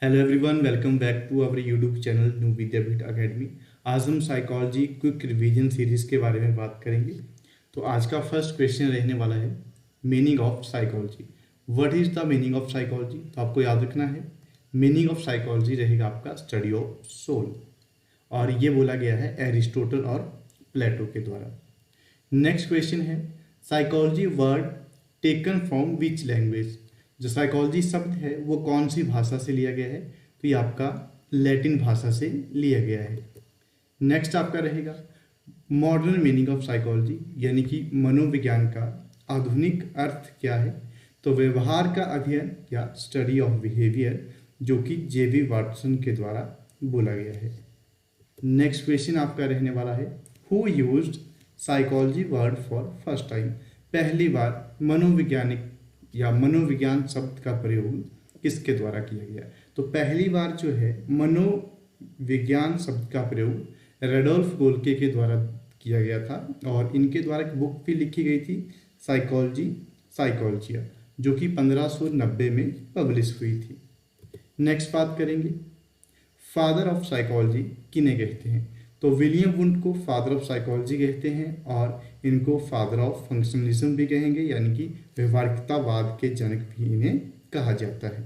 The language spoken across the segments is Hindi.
Hello everyone, welcome back to our YouTube channel New Vidyapeeth Academy. आज हम साइकोलॉजी क्विक रिवीजन सीरीज़ के बारे में बात करेंगे। तो आज का फर्स्ट क्वेश्चन रहने वाला है meaning of psychology. What is the meaning of psychology? तो आपको याद रखना है मीनिंग ऑफ साइकोलॉजी रहेगा आपका स्टडी ऑफ सोल, और ये बोला गया है एरिस्टोटल और प्लेटो के द्वारा। नेक्स्ट क्वेश्चन है psychology word taken from which language? जो साइकोलॉजी शब्द है वो कौन सी भाषा से लिया गया है? तो ये आपका लैटिन भाषा से लिया गया है। नेक्स्ट आपका रहेगा मॉडर्न मीनिंग ऑफ साइकोलॉजी, यानी कि मनोविज्ञान का आधुनिक अर्थ क्या है? तो व्यवहार का अध्ययन या स्टडी ऑफ बिहेवियर, जो कि जेबी वाटसन के द्वारा बोला गया है। नेक्स्ट क्वेश्चन आपका रहने वाला है who used psychology word for first time? पहली बार मनोवैज्ञानिक या मनोविज्ञान शब्द का प्रयोग किसके द्वारा किया गया? तो पहली बार जो है मनोविज्ञान शब्द का प्रयोग रेडोल्फ गोल्के के द्वारा किया गया था, और इनके द्वारा एक बुक भी लिखी गई थी साइकोलॉजिया, जो कि 1590 में पब्लिश हुई थी। नेक्स्ट बात करेंगे फादर ऑफ साइकोलॉजी किन्हें कहते हैं? तो विलियम वुंड को फादर ऑफ साइकोलॉजी कहते हैं, और इनको फादर ऑफ फंक्शनलिज्म भी कहेंगे, यानी कि व्यवहारिकतावाद के जनक भी इन्हें कहा जाता है।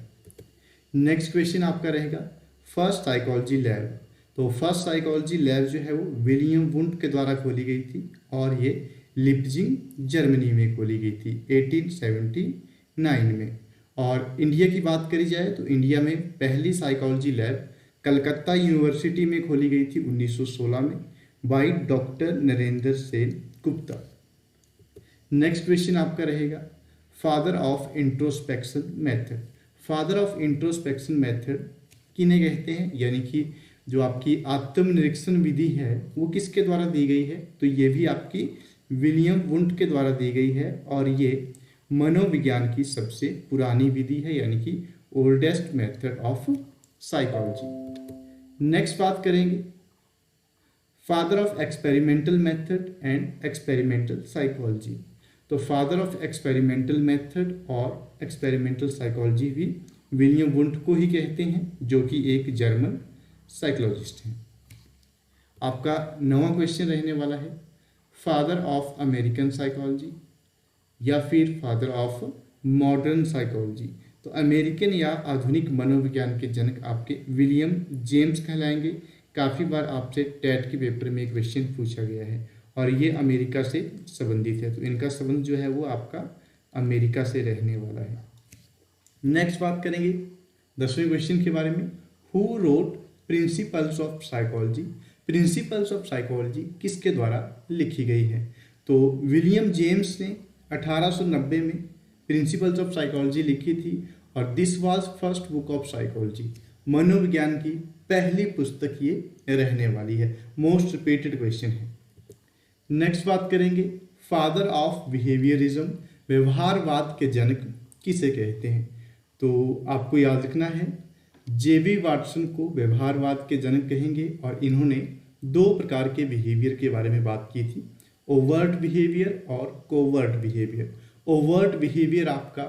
नेक्स्ट क्वेश्चन आपका रहेगा फर्स्ट साइकोलॉजी लैब। तो फर्स्ट साइकोलॉजी लैब जो है वो विलियम वुंड के द्वारा खोली गई थी, और ये लिप्जिंग जर्मनी में खोली गई थी 1879 में। और इंडिया की बात करी जाए तो इंडिया में पहली साइकोलॉजी लैब कलकत्ता यूनिवर्सिटी में खोली गई थी 1916 में by doctor Narendra Sen Gupta. Next question आपका रहेगा father of introspection method. Father of introspection method किन्हें कहते हैं? यानी कि जो आपकी आत्मनिरीक्षण विधि है वो किसके द्वारा दी गई है? तो ये भी आपकी विलियम वुंड के द्वारा दी गई है, और ये मनोविज्ञान की सबसे पुरानी विधि है, यानी कि oldest method of psychology. Next बात करेंगे father of experimental method and experimental psychology. तो फादर ऑफ एक्सपेरिमेंटल मेथड और एक्सपेरिमेंटल साइकोलॉजी भी विलियम वुंड को ही कहते हैं, जो कि एक जर्मन साइकोलॉजिस्ट हैं। आपका 9वां क्वेश्चन रहने वाला है फादर ऑफ अमेरिकन साइकोलॉजी या फिर फादर ऑफ मॉडर्न साइकोलॉजी। तो अमेरिकन या आधुनिक मनोविज्ञान के जनक आपके विलियम जेम्स कहलाएंगे। काफ़ी बार आपसे टेट के पेपर में एक क्वेश्चन पूछा गया है, और ये अमेरिका से संबंधित है, तो इनका संबंध जो है वो आपका अमेरिका से रहने वाला है। नेक्स्ट बात करेंगे 10वें क्वेश्चन के बारे में who wrote principles of psychology. Principles of psychology किसके द्वारा लिखी गई है? तो विलियम जेम्स ने 1890 में प्रिंसिपल्स ऑफ साइकोलॉजी लिखी थी, और this was first book of psychology. मनोविज्ञान की पहली पुस्तक ये रहने वाली है। मोस्ट रिपीटेड क्वेश्चन है। नेक्स्ट बात करेंगे फादर ऑफ बिहेवियरिज्म। व्यवहारवाद के जनक किसे कहते हैं? तो आपको याद रखना है जेबी वाटसन को व्यवहारवाद के जनक कहेंगे, और इन्होंने 2 प्रकार के बिहेवियर के बारे में बात की थी, ओवर्ट बिहेवियर और कोवर्ट बिहेवियर। ओवर्ट बिहेवियर आपका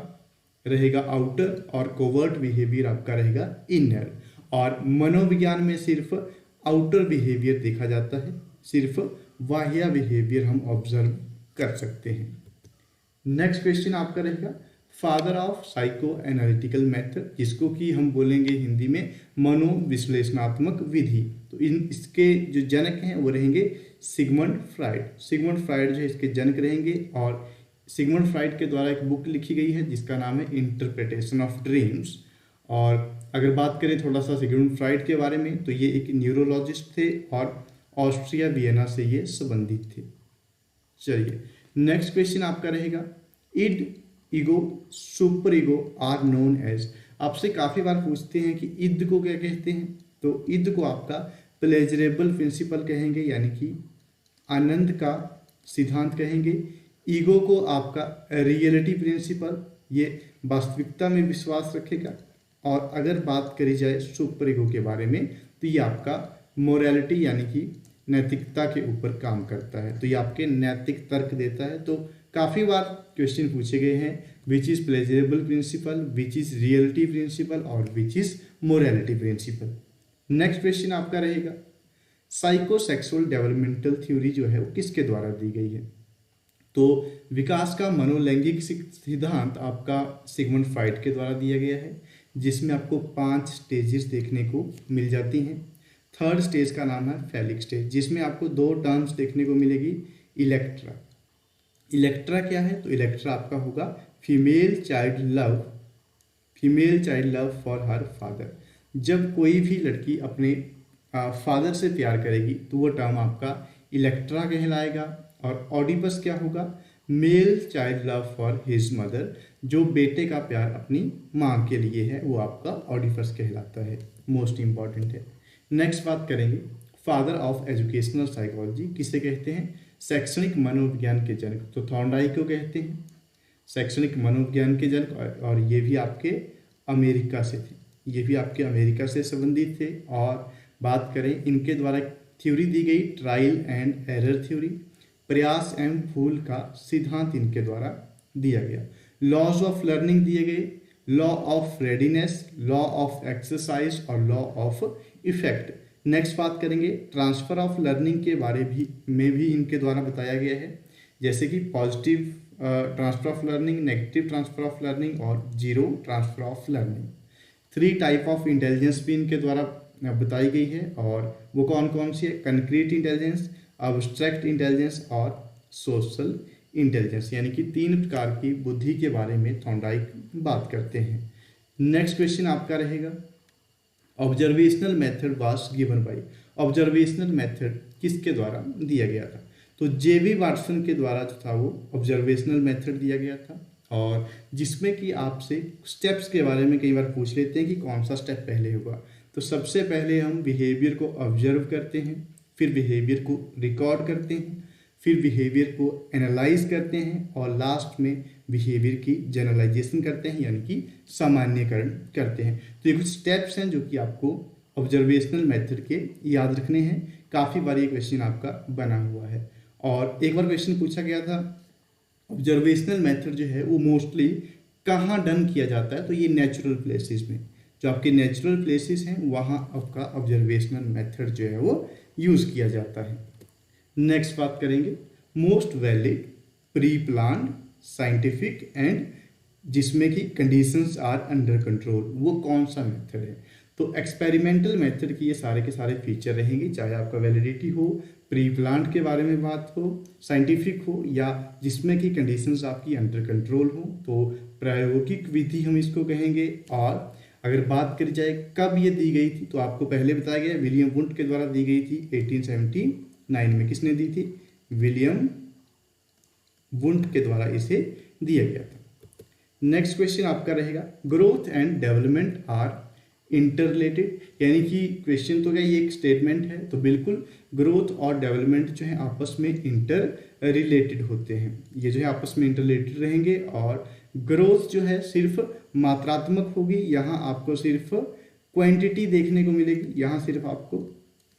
रहेगा आउटर, और कोवर्ट बिहेवियर आपका रहेगा इनर। और मनोविज्ञान में सिर्फ आउटर बिहेवियर देखा जाता है, सिर्फ बाह्य बिहेवियर हम ऑब्जर्व कर सकते हैं। नेक्स्ट क्वेश्चन आपका रहेगा father of psycho analytical method, जिसको कि हम बोलेंगे हिंदी में मनोविश्लेषणात्मक विधि। तो इसके जो जनक हैं वो रहेंगे सिगमंड फ्राइड। सिगमंड फ्राइड जो है इसके जनक रहेंगे, और सिगमंड फ्राइड के द्वारा एक बुक लिखी गई है जिसका नाम है इंटरप्रिटेशन ऑफ ड्रीम्स। और अगर बात करें थोड़ा सा सिगमंड फ्राइड के बारे में, तो ये एक न्यूरोलॉजिस्ट थे और ऑस्ट्रिया वियना से ये संबंधित थे। चलिए नेक्स्ट क्वेश्चन आपका रहेगा id, ego, super ego are known as. आपसे काफ़ी बार पूछते हैं कि इद को क्या कहते हैं? तो इद को आपका प्लेजरेबल प्रिंसिपल कहेंगे, यानी कि आनंद का सिद्धांत कहेंगे। ईगो को आपका रियलिटी प्रिंसिपल, ये वास्तविकता में विश्वास रखेगा। और अगर बात करी जाए सुपर ईगो के बारे में, तो ये आपका मोरालिटी यानी कि नैतिकता के ऊपर काम करता है, तो ये आपके नैतिक तर्क देता है। तो काफ़ी बार क्वेश्चन पूछे गए हैं which is pleasurable principle, which is reality principle और which is morality principle. Next question आपका रहेगा साइकोसेक्सुअल डेवलपमेंटल थ्योरी जो है वो किसके द्वारा दी गई है? तो विकास का मनोलैंगिक सिद्धांत आपका सिगमंड फ्रॉइड के द्वारा दिया गया है, जिसमें आपको 5 स्टेजेस देखने को मिल जाती हैं। थर्ड स्टेज का नाम है फैलिक स्टेज, जिसमें आपको 2 टर्म्स देखने को मिलेगी, इलेक्ट्रा। इलेक्ट्रा क्या है? तो इलेक्ट्रा आपका होगा female child love for her father. जब कोई भी लड़की अपने फादर से प्यार करेगी तो वो टर्म आपका इलेक्ट्रा कहलाएगा। और ऑडिपस क्या होगा? Male child love for his mother. जो बेटे का प्यार अपनी माँ के लिए है वो आपका ऑडिपस कहलाता है, मोस्ट इंपॉर्टेंट है। नेक्स्ट बात करेंगे फादर ऑफ एजुकेशनल साइकोलॉजी किसे कहते हैं? शैक्षणिक मनोविज्ञान के जनक तो थॉर्नडाइक को कहते हैं, शैक्षणिक मनोविज्ञान के जनक। और ये भी आपके अमेरिका से थे, ये भी आपके अमेरिका से संबंधित थे। और बात करें इनके द्वारा थ्योरी दी गई ट्रायल एंड एरर थ्योरी, प्रयास एवं भूल का सिद्धांत इनके द्वारा दिया गया। लॉज ऑफ लर्निंग दिए गए, law of readiness, law of exercise और लॉ ऑफ इफेक्ट। नेक्स्ट बात करेंगे ट्रांसफर ऑफ लर्निंग के बारे में भी इनके द्वारा बताया गया है, जैसे कि positive transfer of learning, negative transfer of learning और zero transfer of learning. 3 type of intelligence भी इनके द्वारा बताई गई है, और वो कौन कौन सी है? कंक्रीट इंटेलिजेंस, अब्स्ट्रैक्ट इंटेलिजेंस और सोशल इंटेलिजेंस। यानी कि 3 प्रकार की बुद्धि के बारे में थॉर्नडाइक बात करते हैं। नेक्स्ट क्वेश्चन आपका रहेगा observational method was given by. Observational method किसके द्वारा दिया गया था? तो जेबी वाटसन के द्वारा जो था वो ऑब्जर्वेशनल मेथड दिया गया था, और जिसमें कि आपसे स्टेप्स के बारे में कई बार पूछ लेते हैं कि कौन सा स्टेप पहले होगा। तो सबसे पहले हम बिहेवियर को ऑब्जर्व करते हैं, फिर बिहेवियर को रिकॉर्ड करते हैं, फिर बिहेवियर को एनालाइज करते हैं, और लास्ट में बिहेवियर की जनरलाइजेशन करते हैं, यानी कि सामान्यकरण करते हैं। तो ये कुछ स्टेप्स हैं जो कि आपको ऑब्जर्वेशनल मेथड के याद रखने हैं। काफ़ी बार ये क्वेश्चन आपका बना हुआ है, और एक बार क्वेश्चन पूछा गया था ऑब्जर्वेशनल मेथड जो है वो मोस्टली कहाँ डन किया जाता है? तो ये नेचुरल प्लेसेस में, जो आपके नेचुरल प्लेसेस हैं वहाँ आपका ऑब्जर्वेशनल मेथड जो है वो यूज़ किया जाता है। नेक्स्ट बात करेंगे most valid pre planned scientific and जिसमें कि कंडीशंस आर अंडर कंट्रोल, वो कौन सा मेथड है? तो एक्सपेरिमेंटल मेथड की ये सारे के सारे फीचर रहेंगे, चाहे आपका वैलिडिटी हो, प्री प्लान्ड के बारे में बात हो, साइंटिफिक हो, या जिसमें कि कंडीशंस आपकी अंडर कंट्रोल हो। तो प्रायोगिक विधि हम इसको कहेंगे। और अगर बात करी जाए कब ये दी गई थी, तो आपको पहले बताया गया विलियम वुंट के द्वारा दी गई थी 1879 में। किसने दी थी? विलियम वुंट के द्वारा इसे दिया गया था। नेक्स्ट क्वेश्चन आपका रहेगा growth and development are interrelated, यानी कि क्वेश्चन तो क्या ये एक स्टेटमेंट है, तो बिल्कुल ग्रोथ और डेवलपमेंट जो है आपस में इंटर रिलेटेड होते हैं। ये जो है आपस में इंटर रिलेटेड रहेंगे, और ग्रोथ जो है सिर्फ मात्रात्मक होगी, यहाँ आपको सिर्फ क्वांटिटी देखने को मिलेगी, यहाँ सिर्फ आपको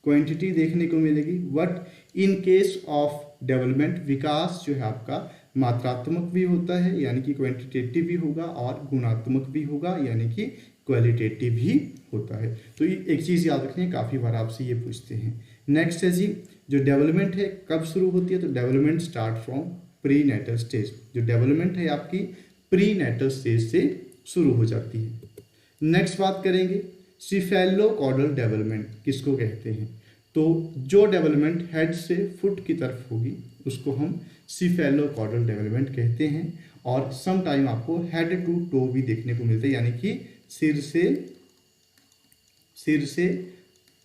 क्वांटिटी देखने को मिलेगी। But in case of development विकास जो है आपका मात्रात्मक भी होता है, यानी कि क्वांटिटेटिव भी होगा, और गुणात्मक भी होगा, यानी कि क्वालिटेटिव भी होता है। तो ये एक चीज़ याद रखनी है, काफ़ी बार आपसे ये पूछते हैं। नेक्स्ट है जी जो डेवलपमेंट है कब शुरू होती है? तो development start from prenatal stage. जो डेवलपमेंट है आपकी प्री नेटल स्टेज से शुरू हो जाती है। नेक्स्ट बात करेंगे सिफेलोकॉर्डल डेवलपमेंट किसको कहते हैं? तो जो डेवलपमेंट हेड से फुट की तरफ होगी उसको हम सिफेलोकॉर्डल डेवलपमेंट कहते हैं। और सम टाइम आपको हेड टू टो भी देखने को मिलता है, यानी कि सिर से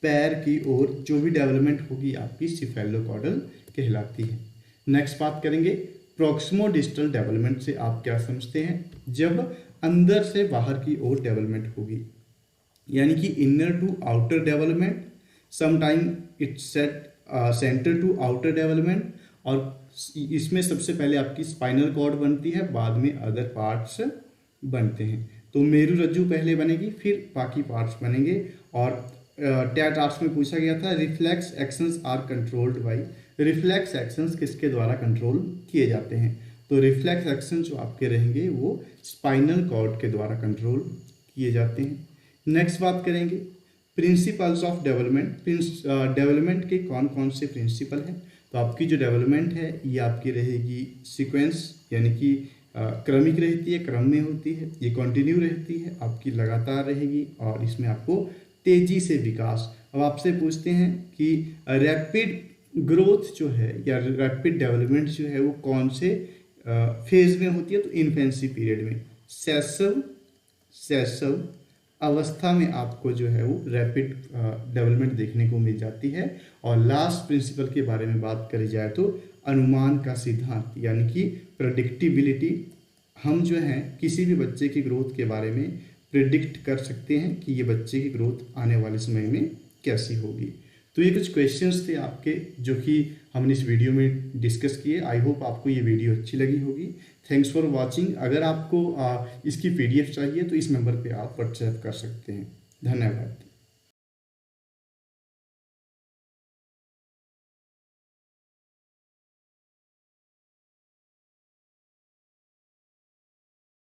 पैर की ओर जो भी डेवलपमेंट होगी आपकी सिफेलोकॉर्डल कहलाती है। नेक्स्ट बात करेंगे प्रॉक्सिमोडिस्टल डेवलपमेंट से आप क्या समझते हैं? जब अंदर से बाहर की ओर डेवलपमेंट होगी, यानी कि inner to outer development, sometime it's set centre to outer development. और इसमें सबसे पहले आपकी स्पाइनल कॉर्ड बनती है, बाद में अदर पार्ट्स बनते हैं। तो मेरुरज्जु पहले बनेगी, फिर बाकी पार्ट्स बनेंगे। और टेट आर्ट्स में पूछा गया था reflex actions are controlled by, reflex actions किसके द्वारा कंट्रोल किए जाते हैं? तो रिफ्लेक्स एक्शन जो आपके रहेंगे वो स्पाइनल कॉर्ड के द्वारा कंट्रोल किए जाते हैं। नेक्स्ट बात करेंगे प्रिंसिपल्स ऑफ डेवलपमेंट। डेवलपमेंट के कौन कौन से प्रिंसिपल हैं। तो आपकी जो डेवलपमेंट है ये आपकी रहेगी सीक्वेंस, यानी कि क्रमिक रहती है, क्रम में होती है, ये कंटिन्यू रहती है, आपकी लगातार रहेगी और इसमें आपको तेजी से विकास। अब आपसे पूछते हैं कि रैपिड ग्रोथ जो है या रैपिड डेवलपमेंट जो है वो कौन से फेज में होती है। तो इन्फेंसी पीरियड में, शैशव अवस्था में आपको जो है वो रैपिड डेवलपमेंट देखने को मिल जाती है। और लास्ट प्रिंसिपल के बारे में बात करी जाए तो अनुमान का सिद्धांत, यानी कि प्रेडिक्टिबिलिटी। हम जो है किसी भी बच्चे की ग्रोथ के बारे में प्रिडिक्ट कर सकते हैं कि ये बच्चे की ग्रोथ आने वाले समय में कैसी होगी। तो ये कुछ क्वेश्चंस थे आपके जो कि हमने इस वीडियो में डिस्कस किए। आई होप आपको ये वीडियो अच्छी लगी होगी। Thanks for watching. अगर आपको इसकी PDF चाहिए तो इस नंबर पे आप व्हाट्सएप कर सकते हैं। धन्यवाद।